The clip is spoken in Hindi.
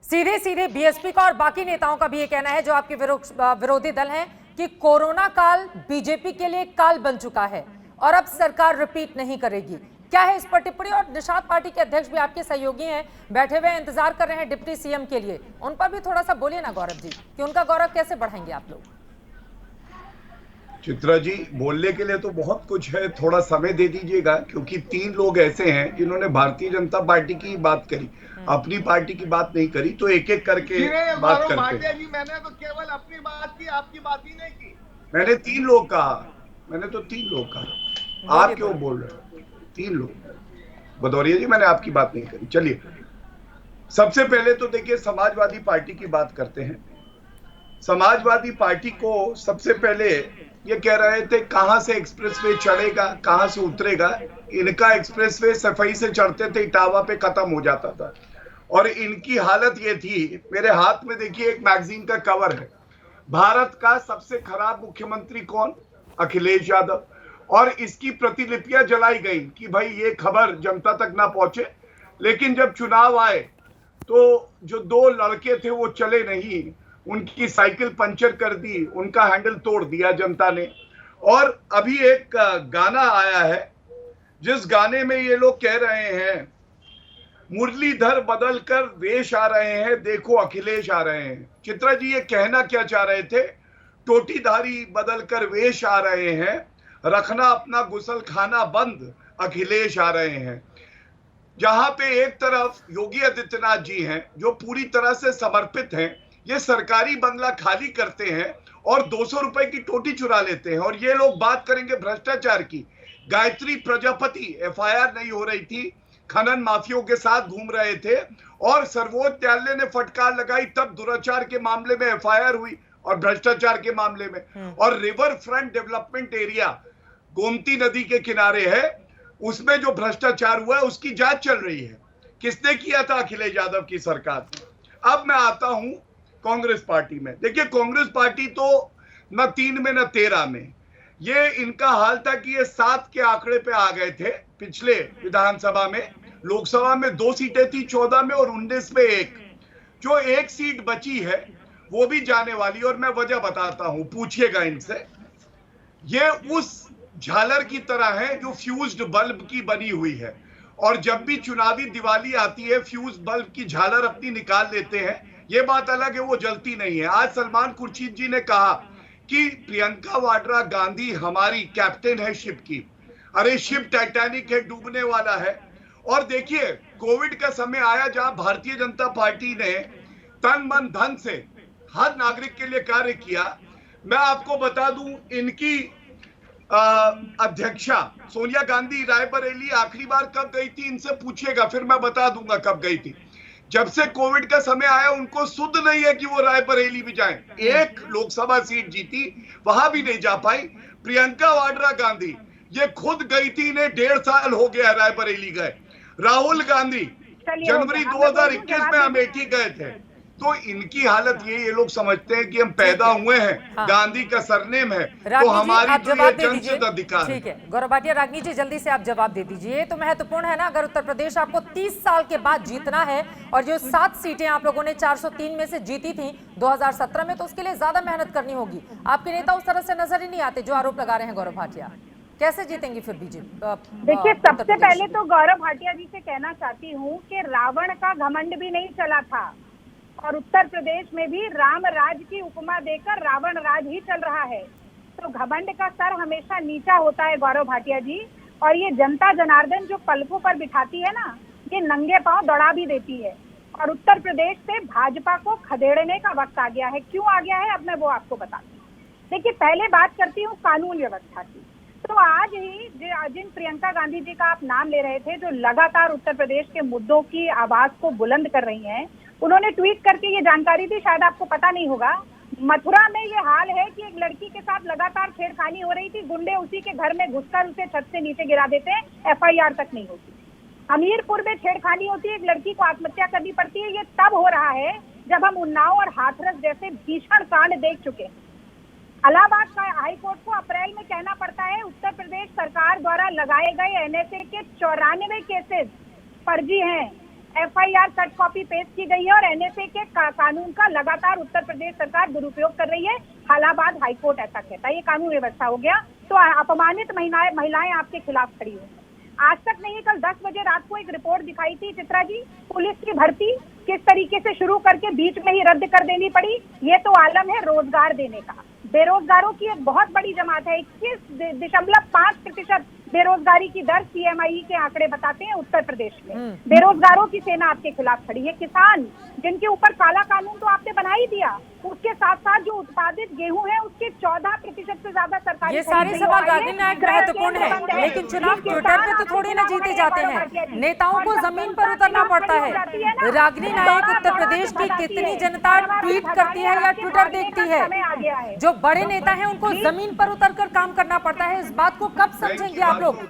सीधे सीधे बीएसपी का और बाकी नेताओं का भी ये कहना है जो आपके विरोधी दल हैं कि कोरोना काल बीजेपी के लिए काल बन चुका है और अब सरकार रिपीट नहीं करेगी। क्या है इस पर टिप्पणी? और निषाद पार्टी के अध्यक्ष भी आपके सहयोगी हैं, बैठे हुए इंतजार कर रहे हैं डिप्टी सीएम के लिए, उन पर भी थोड़ा सा बोलिए ना गौरव जी कि उनका गौरव कैसे बढ़ाएंगे आप लोग। चित्रा जी, बोलने के लिए तो बहुत कुछ है, थोड़ा समय दे दीजिएगा, क्योंकि 3 लोग ऐसे हैं जिन्होंने भारतीय जनता पार्टी की बात करी, अपनी पार्टी की बात नहीं करी, तो एक एक करके बात करते हैं। जी, मैंने तो केवल अपनी बात की, आपकी बात ही नहीं की। मैंने 3 लोग कहा, मैंने तो 3 लोग कहा, आप क्यों बोल रहे हो? 3 लोग। भदौरिया जी, मैंने आपकी बात नहीं करी। चलिए, सबसे पहले तो देखिए, समाजवादी पार्टी की बात करते हैं। समाजवादी पार्टी को सबसे पहले ये कह रहे थे कहां से एक्सप्रेसवे चढ़ेगा, कहां से उतरेगा। इनका एक्सप्रेसवे सफाई से चढ़ते थे इटावा पे खत्म हो जाता था, और इनकी हालत ये थी, मेरे हाथ में देखिए एक मैगजीन का कवर है, भारत का सबसे खराब मुख्यमंत्री कौन? अखिलेश यादव। और इसकी प्रतिलिपियां जलाई गई कि भाई ये खबर जनता तक ना पहुंचे। लेकिन जब चुनाव आए तो जो 2 लड़के थे वो चले नहीं, उनकी साइकिल पंचर कर दी, उनका हैंडल तोड़ दिया जनता ने। और अभी एक गाना आया है जिस गाने में ये लोग कह रहे हैं, मुरलीधर बदल कर वेश आ रहे हैं, देखो अखिलेश आ रहे हैं। चित्रा जी, ये कहना क्या चाह रहे थे? टोटीधारी बदल कर वेश आ रहे हैं, रखना अपना गुसल खाना बंद, अखिलेश आ रहे हैं। जहां पे एक तरफ योगी आदित्यनाथ जी हैं जो पूरी तरह से समर्पित हैं, ये सरकारी बंगला खाली करते हैं और 200 रुपए की टोटी चुरा लेते हैं। और ये लोग बात करेंगे भ्रष्टाचार की। गायत्री प्रजापति एफआईआर नहीं हो रही थी, खनन माफियों के साथ घूम रहे थे, और सर्वोच्च न्यायालय ने फटकार लगाई, तब दुराचार के मामले में एफआईआर हुई और भ्रष्टाचार के मामले में। और river front development area Gomti नदी के किनारे है, उसमें जो भ्रष्टाचार हुआ है उसकी जांच चल रही है। किसने किया था? अखिलेश यादव की सरकार ने। अब मैं आता हूं कांग्रेस पार्टी में। देखिए, कांग्रेस पार्टी तो न 3 में न 13 में, ये इनका हाल था कि ये 7 के आंकड़े पे आ गए थे पिछले विधानसभा में। लोकसभा में 2 सीटें थी, 14 में, और 19 में 1। जो 1 सीट बची है वो भी जाने वाली, और मैं वजह बताता हूं, पूछिएगा इनसे। ये उस झालर की तरह है जो फ्यूज्ड बल्ब की बनी हुई है, और जब भी चुनावी दिवाली आती है फ्यूज बल्ब की झालर अपनी निकाल लेते हैं। ये बात अलग है, वो जलती नहीं है। आज सलमान खुर्शीद जी ने कहा कि प्रियंका वाड्रा गांधी हमारी कैप्टन है शिप की। अरे, शिप टाइटैनिक है, डूबने वाला है। और देखिए, कोविड का समय आया जहां भारतीय जनता पार्टी ने तन मन धन से हर नागरिक के लिए कार्य किया। मैं आपको बता दूं, इनकी अध्यक्षा सोनिया गांधी रायबरेली आखिरी बार कब गई थी, इनसे पूछिएगा, फिर मैं बता दूंगा कब गई थी। जब से कोविड का समय आया उनको सुध नहीं है कि वो रायबरेली भी जाएं। 1 लोकसभा सीट जीती, वहां भी नहीं जा पाई। प्रियंका वाड्रा गांधी ये खुद गई थी, इन्हें 1.5 साल हो गया रायबरेली गए। राहुल गांधी जनवरी 2021 में अमेठी गए थे। तो इनकी हालत ये लोग समझते हैं कि हम पैदा हुए हैं, हाँ। गांधी का सरनेम है, तो हमारी तो ये जन्मसिद्ध अधिकार है। ठीक है गौरव भाटिया, रागनी जी जल्दी से आप जवाब दे दीजिए। तो महत्वपूर्ण है ना, अगर उत्तर प्रदेश आपको 30 साल के बाद जीतना है, और जो 7 सीटें आप लोगों ने 403 में से जीती थी 2017 में, तो उसके लिए ज्यादा मेहनत करनी होगी। आपके नेता उस तरह से नजर ही नहीं आते जो आरोप लगा रहे हैं गौरव भाटिया। कैसे जीतेंगे फिर बीजेपी? देखिए, सबसे पहले तो गौरव भाटिया जी से कहना चाहती हूँ कि रावण का घमंड भी नहीं चला था, और उत्तर प्रदेश में भी राम राज की उपमा देकर रावण राज ही चल रहा है। तो घमंड का स्तर हमेशा नीचा होता है गौरव भाटिया जी, और ये जनता जनार्दन जो पलकों पर बिठाती है ना, ये नंगे पांव दौड़ा भी देती है। और उत्तर प्रदेश से भाजपा को खदेड़ने का वक्त आ गया है। क्यों आ गया है, अब मैं वो आपको बताती हूँ। देखिए, पहले बात करती हूँ कानून व्यवस्था की। तो आज ही जिन प्रियंका गांधी जी का आप नाम ले रहे थे, जो लगातार उत्तर प्रदेश के मुद्दों की आवाज को बुलंद कर रही हैं, उन्होंने ट्वीट करके ये जानकारी दी, शायद आपको पता नहीं होगा। मथुरा में ये हाल है कि एक लड़की के साथ लगातार छेड़खानी हो रही थी, गुंडे उसी के घर में घुसकर उसे छत से नीचे गिरा देते हैं, एफआईआर तक नहीं होती। हमीरपुर में छेड़खानी होती है, एक लड़की को आत्महत्या करनी पड़ती है। ये तब हो रहा है जब हम उन्नाव और हाथरस जैसे भीषण कांड देख चुके हैं। इलाहाबाद का हाईकोर्ट को अप्रैल में कहना पड़ता है उत्तर प्रदेश सरकार द्वारा लगाए गए एनएसए के 94 केसेस फर्जी हैं। FIR कट कॉपी पेस्ट की गई है और NSA के कानून का लगातार उत्तर प्रदेश सरकार दुरुपयोग कर रही है। इलाहाबाद हाईकोर्ट ऐसा कहता है। ये कानून व्यवस्था हो गया तो अपमानित महिलाएं आपके खिलाफ खड़ी हुई। आज तक नहीं, कल 10 बजे रात को एक रिपोर्ट दिखाई थी चित्रा जी, पुलिस की भर्ती किस तरीके से शुरू करके बीच में ही रद्द कर देनी पड़ी। ये तो आलम है रोजगार देने का। बेरोजगारों की एक बहुत बड़ी जमात है, 21.5% बेरोजगारी की दर CMI के आंकड़े बताते हैं उत्तर प्रदेश में। बेरोजगारों की सेना आपके खिलाफ खड़ी है। किसान जिनके ऊपर काला कानून तो आपने बना ही दिया, उसके साथ साथ जो उत्पादित गेहूं है उसके 14% से ज्यादा सरकारी। ये सारे सवाल रागिनी नायक महत्वपूर्ण है, लेकिन चुनाव ट्विटर पे तो थोड़ी ना जीते जाते हैं, नेताओं को जमीन पर उतरना पड़ता है। रागिनी नायक, उत्तर प्रदेश की कितनी जनता ट्वीट करती है या ट्विटर देखती है? जो बड़े नेता हैं उनको जमीन पर उतरकर काम करना पड़ता है। इस बात को कब समझेंगे आप लोग?